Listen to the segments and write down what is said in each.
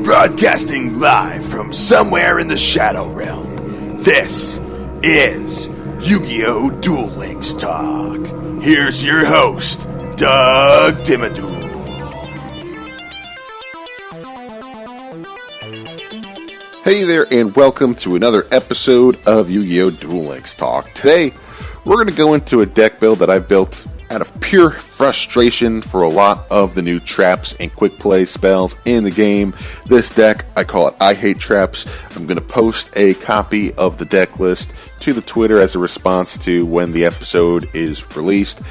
Broadcasting live from somewhere in the Shadow Realm, this is YuGiOh Duel Links Talk. Here's your host, Doug Dimmadoo. Hey there, and welcome to another episode of YuGiOh Duel Links Talk. Today, we're going to go into a deck build that I built out of pure frustration for a lot of the new traps and quick play spells in the game. This deck, I call it I Hate Traps. I'm going to post a copy of the deck list to the Twitter as a response to when the episode is released.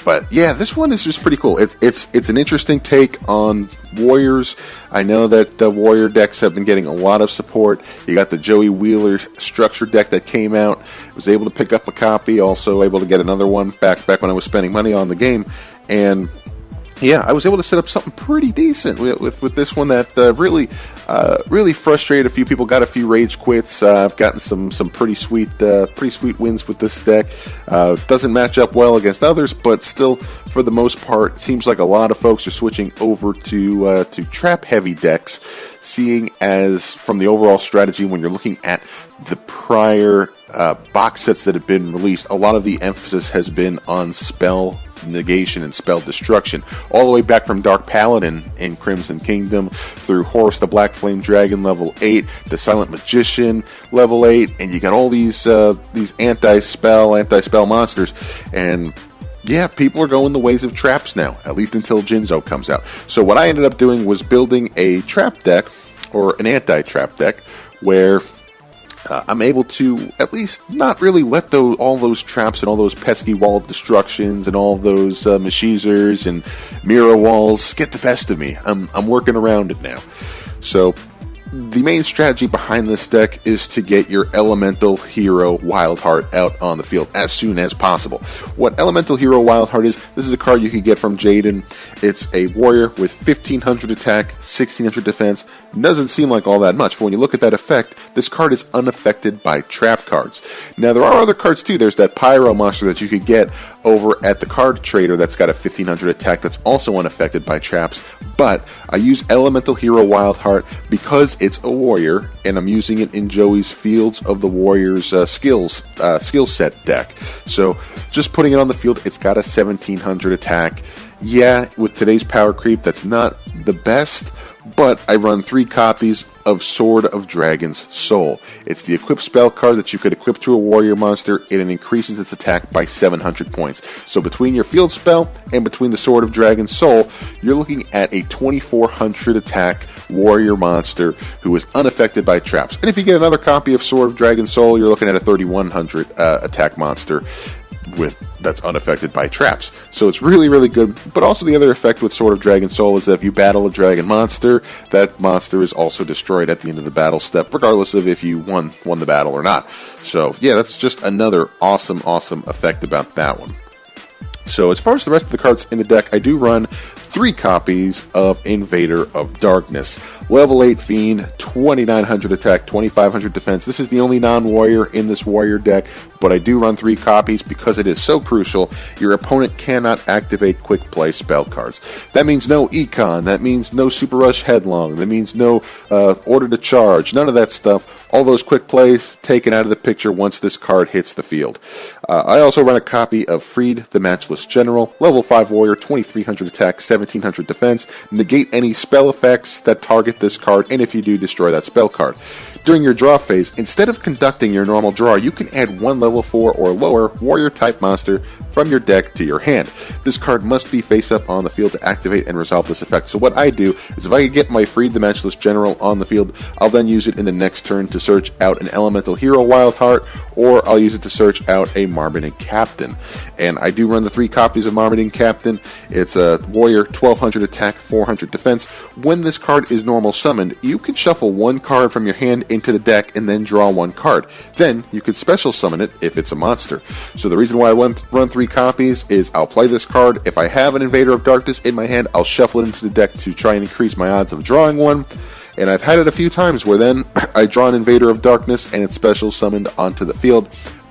But yeah, this one is just pretty cool. It's an interesting take on Warriors. I know that the Warrior decks have been getting a lot of support. You got the Joey Wheeler structure deck that came out. I was able to pick up a copy, also able to get another one back when I was spending money on the game. And yeah, I was able to set up something pretty decent with this one that really frustrated a few people. Got a few rage quits. I've gotten some pretty sweet wins with this deck. Doesn't match up well against others, but still, for the most part, it seems like a lot of folks are switching over to trap heavy decks. Seeing as from the overall strategy, when you're looking at the prior box sets that have been released, a lot of the emphasis has been on spell negation and spell destruction, all the way back from Dark Paladin in Crimson Kingdom through Horus the Black Flame Dragon level 8, the Silent Magician level 8, and you got all these anti-spell monsters. And yeah, people are going the ways of traps now, at least until Jinzo comes out. So what I ended up doing was building a trap deck, or an anti-trap deck, where I'm able to at least not really let all those traps and all those pesky wall of destructions and all those Machizers and mirror walls get the best of me. I'm working around it now. So the main strategy behind this deck is to get your Elemental Hero Wildheart out on the field as soon as possible. What Elemental Hero Wildheart is, this is a card you could get from Jaden. It's a warrior with 1500 attack, 1600 defense. Doesn't seem like all that much, but when you look at that effect, this card is unaffected by trap cards. Now, there are other cards too. There's that Pyro monster that you could get over at the card trader that's got a 1500 attack that's also unaffected by traps. But I use Elemental Hero Wildheart because it's a warrior, and I'm using it in Joey's Fields of the Warriors skill set deck. So just putting it on the field, it's got a 1700 attack. Yeah, with today's power creep, that's not the best, but I run 3 copies of Sword of Dragon's Soul. It's the equipped spell card that you could equip to a warrior monster, and it increases its attack by 700 points. So between your field spell and between the Sword of Dragon's Soul, you're looking at a 2400 attack warrior monster who is unaffected by traps. And if you get another copy of Sword of Dragon's Soul, you're looking at a 3100 attack monster that's unaffected by traps. So it's really, really good. But also the other effect with Sword of Dragon's Soul is that if you battle a dragon monster, that monster is also destroyed at the end of the battle step, regardless of if you won the battle or not. So yeah, that's just another awesome effect about that one. So as far as the rest of the cards in the deck, I do run 3 copies of Invader of Darkness. Level 8 Fiend, 2900 attack, 2500 defense. This is the only non-warrior in this warrior deck, but I do run 3 copies because it is so crucial. Your opponent cannot activate quick play spell cards. That means no Econ, that means no Super Rush Headlong, that means no Order to Charge, none of that stuff. All those quick plays taken out of the picture once this card hits the field. I also run a copy of Freed the Matchless General, level 5 warrior, 2300 attack, 1700 defense. Negate any spell effects that target this card, and if you do, destroy that spell card. During your draw phase, instead of conducting your normal draw, you can add 1 level 4 or lower warrior type monster from your deck to your hand. This card must be face up on the field to activate and resolve this effect. So what I do is if I get my Freed the Matchless General on the field, I'll then use it in the next turn to search out an Elemental Hero Wildheart, or I'll use it to search out a Marmonet Captain. And I do run the 3 copies of Marmonet Captain. It's a warrior, 1200 attack, 400 defense. When this card is normal summoned, you can shuffle 1 card from your hand into the deck and then draw 1 card. Then you could special summon it if it's a monster. So the reason why I run 3 copies is I'll play this card. If I have an Invader of Darkness in my hand, I'll shuffle it into the deck to try and increase my odds of drawing 1. And I've had it a few times where then I draw an Invader of Darkness and it's special summoned onto the field.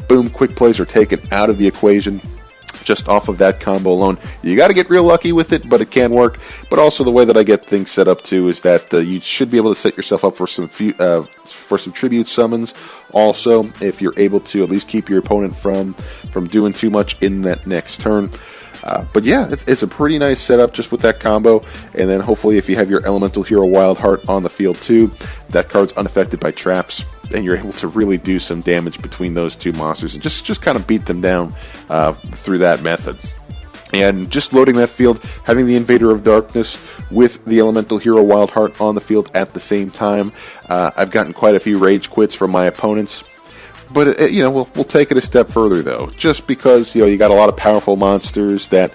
Boom, quick plays are taken out of the equation. just off of that combo alone. You got to get real lucky with it, but it can work. But also the way that I get things set up too is that you should be able to set yourself up for some tribute summons. Also, if you're able to at least keep your opponent from doing too much in that next turn. But yeah, it's a pretty nice setup just with that combo. And then hopefully if you have your Elemental Hero Wild Heart on the field too, that card's unaffected by traps, and you're able to really do some damage between those two monsters and just kind of beat them down through that method. And just loading that field, having the Invader of Darkness with the Elemental Hero Wild Heart on the field at the same time. I've gotten quite a few rage quits from my opponents. But, we'll take it a step further, though. Just because, you got a lot of powerful monsters that,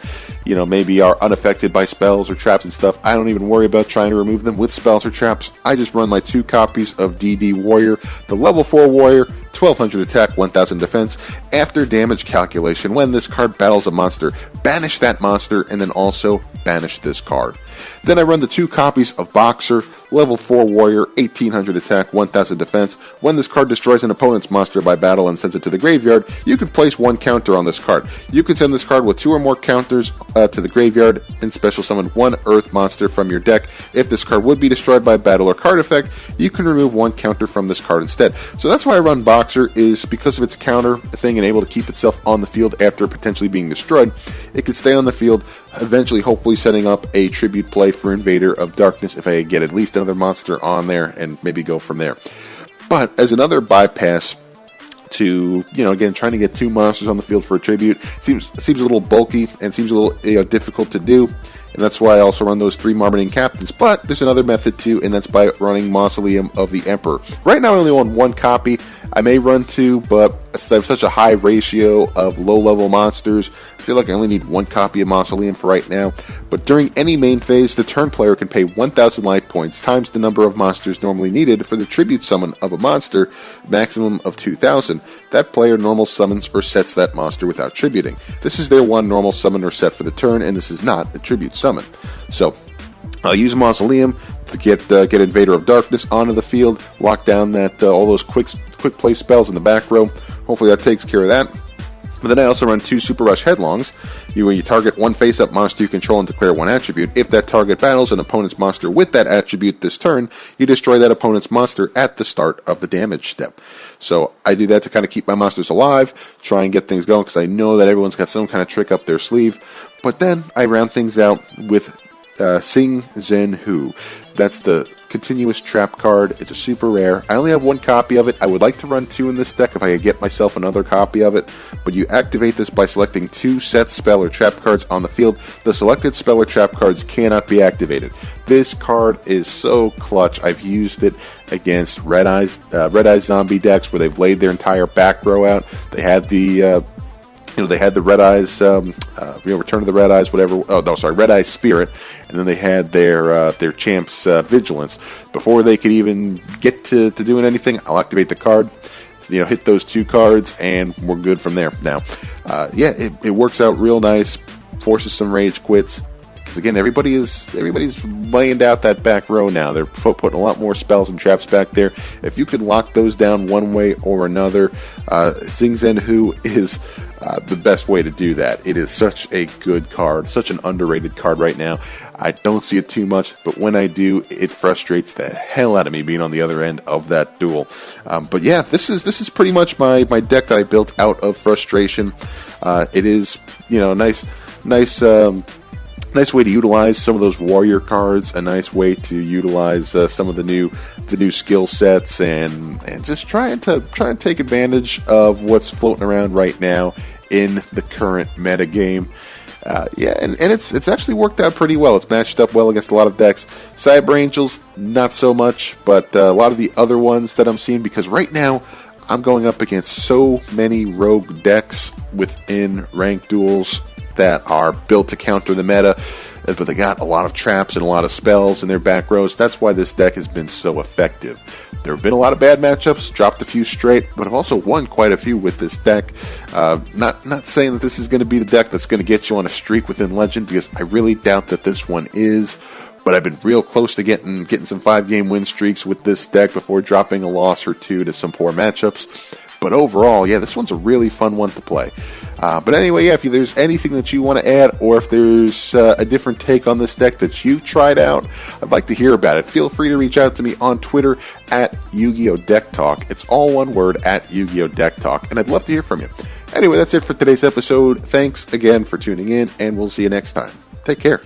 maybe are unaffected by spells or traps and stuff. I don't even worry about trying to remove them with spells or traps. I just run my 2 copies of DD Warrior, the level 4 Warrior, 1200 attack, 1000 defense. After damage calculation, when this card battles a monster, banish that monster, and then also banish this card. Then I run the 2 copies of Boxer, level 4 Warrior, 1800 attack, 1000 defense. When this card destroys an opponent's monster by battle and sends it to the graveyard, you can place 1 counter on this card. You can send this card with 2 or more counters to the graveyard and special summon 1 Earth monster from your deck. If this card would be destroyed by battle or card effect, you can remove 1 counter from this card instead. So that's why I run Boxer, is because of its counter thing and able to keep itself on the field after potentially being destroyed. It could stay on the field, eventually hopefully setting up a tribute play for Invader of Darkness if I get at least another monster on there and maybe go from there. But as another bypass to, again, trying to get 2 monsters on the field for a tribute, seems a little bulky and seems a little difficult to do. And that's why I also run those 3 Marmoting Captains. But there's another method too, and that's by running Mausoleum of the Emperor. Right now I only own 1 copy. I may run 2, but I have such a high ratio of low-level monsters. I feel like I only need 1 copy of Mausoleum for right now. But during any main phase, the turn player can pay 1,000 life points times the number of monsters normally needed for the tribute summon of a monster, maximum of 2,000. That player normal summons or sets that monster without tributing. This is their 1 normal summon or set for the turn, and this is not a tribute summon. So, I'll use Mausoleum to get Invader of Darkness onto the field, lock down that all those quick play spells in the back row. Hopefully that takes care of that. But then I also run 2 Super Rush Headlongs. When you target 1 face-up monster you control and declare 1 attribute. If that target battles an opponent's monster with that attribute this turn, you destroy that opponent's monster at the start of the damage step. So I do that to kind of keep my monsters alive, try and get things going, because I know that everyone's got some kind of trick up their sleeve. But then I round things out with Sing Zen Hu. That's the continuous trap card. It's a super rare. I only have 1 copy of it. I would like to run 2 in this deck if I could get myself another copy of it. But you activate this by selecting 2 set spell or trap cards on the field. The selected spell or trap cards cannot be activated. This card is so clutch. I've used it against Red Eyes zombie decks where they've laid their entire back row out. They had the they had the Red Eyes, Return of the Red Eyes, whatever. Oh, no, sorry, Red Eyes Spirit. And then they had their Champ's Vigilance. Before they could even get to doing anything, I'll activate the card, hit those 2 cards, and we're good from there. Now, it works out real nice, forces some rage quits. Because again, everybody's laying out that back row now. They're putting a lot more spells and traps back there. If you could lock those down one way or another, Sing Zen Hu is the best way to do that. It is such a good card, such an underrated card right now. I don't see it too much, but when I do, it frustrates the hell out of me being on the other end of that duel. But yeah, this is pretty much my deck that I built out of frustration. It is nice way to utilize some of those warrior cards, a nice way to utilize some of the new skill sets, and just trying to take advantage of what's floating around right now in the current meta game. And it's actually worked out pretty well. It's matched up well against a lot of decks. Cyber Angels, not so much, but a lot of the other ones that I'm seeing, because right now I'm going up against so many rogue decks within Ranked Duels that are built to counter the meta, but they got a lot of traps and a lot of spells in their back rows. That's why this deck has been so effective. There have been a lot of bad matchups, dropped a few straight, but I've also won quite a few with this deck. Not saying that this is going to be the deck that's going to get you on a streak within Legend, because I really doubt that this one is. But I've been real close to getting some 5-game win streaks with this deck before dropping a loss or 2 to some poor matchups. But overall, yeah, this one's a really fun one to play. But anyway, yeah, if there's anything that you want to add, or if there's a different take on this deck that you tried out, I'd like to hear about it. Feel free to reach out to me on Twitter at YuGiOh Deck Talk. It's all one word, at YuGiOh Deck Talk, and I'd love to hear from you. Anyway, that's it for today's episode. Thanks again for tuning in, and we'll see you next time. Take care.